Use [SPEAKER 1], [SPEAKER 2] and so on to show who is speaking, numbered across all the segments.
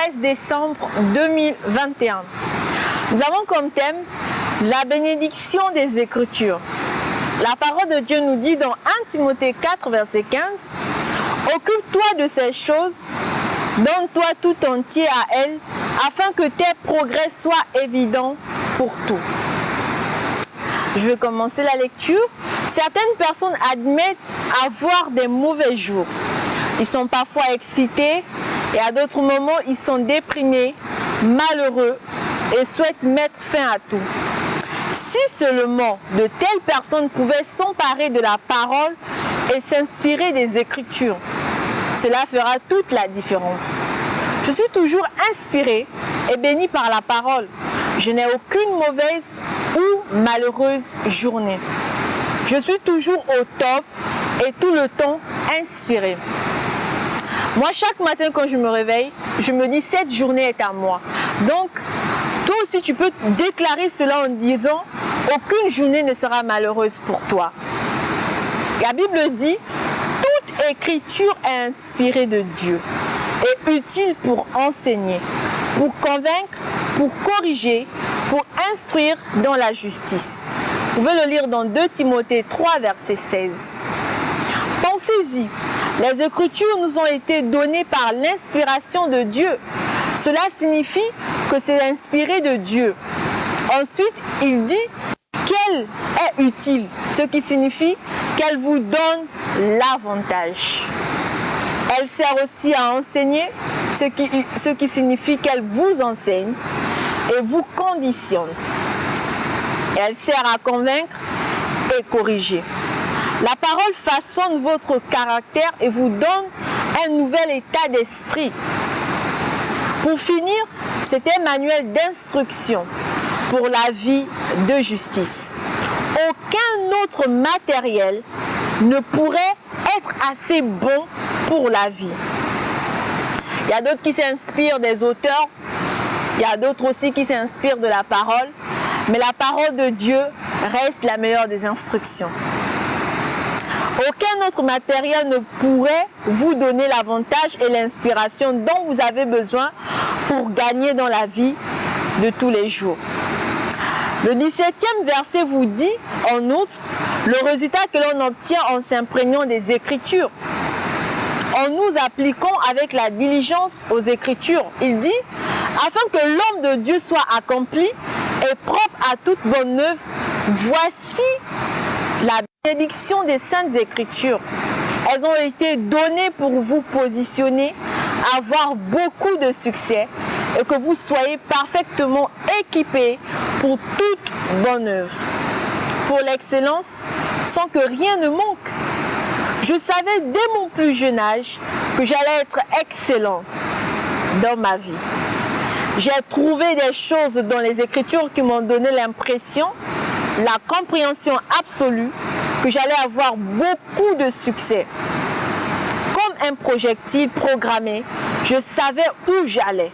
[SPEAKER 1] 13 décembre 2021. Nous avons comme thème la bénédiction des Écritures. La parole de Dieu nous dit dans 1 Timothée 4, verset 15, « Occupe-toi de ces choses, donne-toi tout entier à elles, afin que tes progrès soient évidents pour tout. » Je vais commencer la lecture. Certaines personnes admettent avoir des mauvais jours. Ils sont parfois excités et à d'autres moments, ils sont déprimés, malheureux et souhaitent mettre fin à tout. Si seulement de telles personnes pouvaient s'emparer de la parole et s'inspirer des Écritures, cela fera toute la différence. Je suis toujours inspirée et bénie par la parole. Je n'ai aucune mauvaise ou malheureuse journée. Je suis toujours au top et tout le temps inspirée. Moi, chaque matin quand je me réveille, je me dis cette journée est à moi. Donc, toi aussi, tu peux déclarer cela en disant aucune journée ne sera malheureuse pour toi. La Bible dit toute écriture est inspirée de Dieu et utile pour enseigner, pour convaincre, pour corriger, pour instruire dans la justice. Vous pouvez le lire dans 2 Timothée 3, verset 16. Pensez-y, les Écritures nous ont été données par l'inspiration de Dieu. Cela signifie que c'est inspiré de Dieu. Ensuite, il dit qu'elle est utile, ce qui signifie qu'elle vous donne l'avantage. Elle sert aussi à enseigner, ce qui signifie qu'elle vous enseigne et vous conditionne. Elle sert à convaincre et corriger. La parole façonne votre caractère et vous donne un nouvel état d'esprit. Pour finir, c'est un manuel d'instruction pour la vie de justice. Aucun autre matériel ne pourrait être assez bon pour la vie. Il y a d'autres qui s'inspirent des auteurs, il y a d'autres aussi qui s'inspirent de la parole, mais la parole de Dieu reste la meilleure des instructions. Aucun autre matériel ne pourrait vous donner l'avantage et l'inspiration dont vous avez besoin pour gagner dans la vie de tous les jours. Le 17e verset vous dit, en outre, le résultat que l'on obtient en s'imprégnant des Écritures. En nous appliquant avec la diligence aux Écritures, il dit, afin que l'homme de Dieu soit accompli et propre à toute bonne œuvre, voici la bénédiction des Saintes Écritures. Elles ont été données pour vous positionner, avoir beaucoup de succès et que vous soyez parfaitement équipés pour toute bonne œuvre. Pour l'excellence, sans que rien ne manque. Je savais dès mon plus jeune âge que j'allais être excellent dans ma vie. J'ai trouvé des choses dans les Écritures qui m'ont donné l'impression, la compréhension absolue que j'allais avoir beaucoup de succès. Comme un projectile programmé, je savais où j'allais.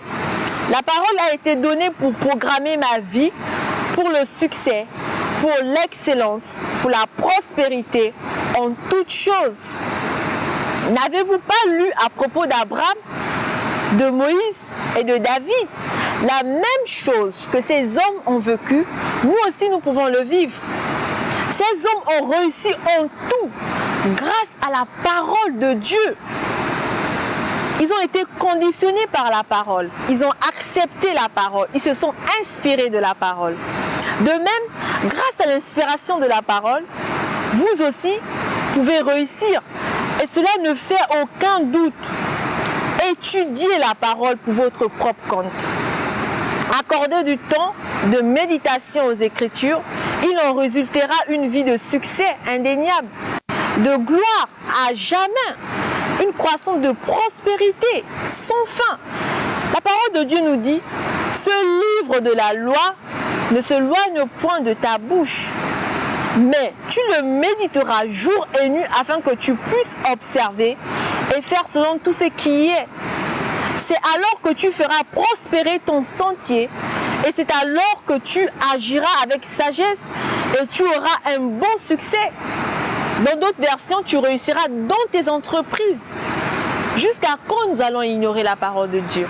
[SPEAKER 1] La parole a été donnée pour programmer ma vie, pour le succès, pour l'excellence, pour la prospérité en toutes choses. N'avez-vous pas lu à propos d'Abraham, de Moïse et de David? La même chose que ces hommes ont vécu, nous aussi nous pouvons le vivre. Ces hommes ont réussi en tout grâce à la parole de Dieu. Ils ont été conditionnés par la parole. Ils ont accepté la parole. Ils se sont inspirés de la parole. De même, grâce à l'inspiration de la parole, vous aussi pouvez réussir. Et cela ne fait aucun doute. Étudiez la parole pour votre propre compte. Accordez du temps de méditation aux Écritures. Il en résultera une vie de succès indéniable, de gloire à jamais, une croissance de prospérité sans fin. La parole de Dieu nous dit, ce livre de la loi ne s'éloigne point de ta bouche, mais tu le méditeras jour et nuit afin que tu puisses observer et faire selon tout ce qui est. C'est alors que tu feras prospérer ton sentier et c'est alors que tu agiras avec sagesse et tu auras un bon succès. Dans d'autres versions, tu réussiras dans tes entreprises. Jusqu'à quand nous allons ignorer la parole de Dieu?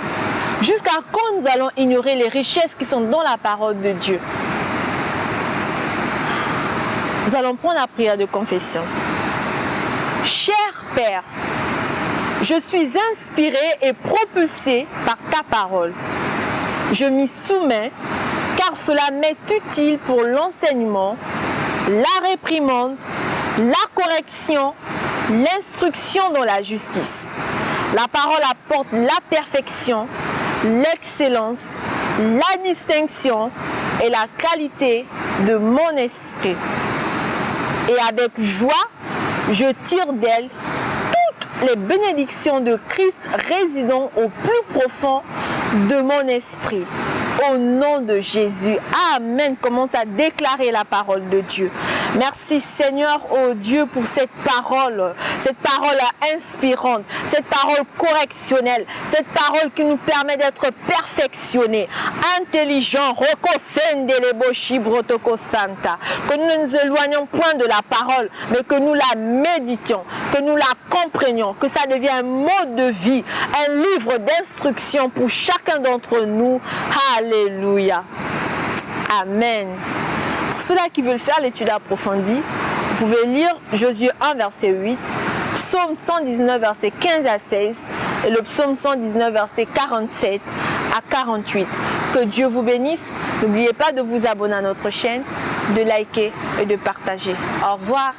[SPEAKER 1] Jusqu'à quand nous allons ignorer les richesses qui sont dans la parole de Dieu? Nous allons prendre la prière de confession. Cher Père, je suis inspiré et propulsé par ta parole. Je m'y soumets car cela m'est utile pour l'enseignement, la réprimande, la correction, l'instruction dans la justice. La parole apporte la perfection, l'excellence, la distinction et la qualité de mon esprit. Et avec joie, je tire d'elle toutes les bénédictions de Christ résidant au plus profond de mon esprit. Au nom de Jésus. Amen. Commence à déclarer la parole de Dieu. Merci Seigneur, oh Dieu, pour cette parole inspirante, cette parole correctionnelle, cette parole qui nous permet d'être perfectionnés, intelligents, que nous ne nous éloignons point de la parole, mais que nous la méditions, que nous la comprenions, que ça devienne un mode de vie, un livre d'instruction pour chacun d'entre nous. Alléluia. Amen. Pour ceux-là qui veulent faire l'étude approfondie, vous pouvez lire Josué 1, verset 8, Psaume 119, verset 15 à 16 et le Psaume 119, verset 47 à 48. Que Dieu vous bénisse. N'oubliez pas de vous abonner à notre chaîne, de liker et de partager. Au revoir.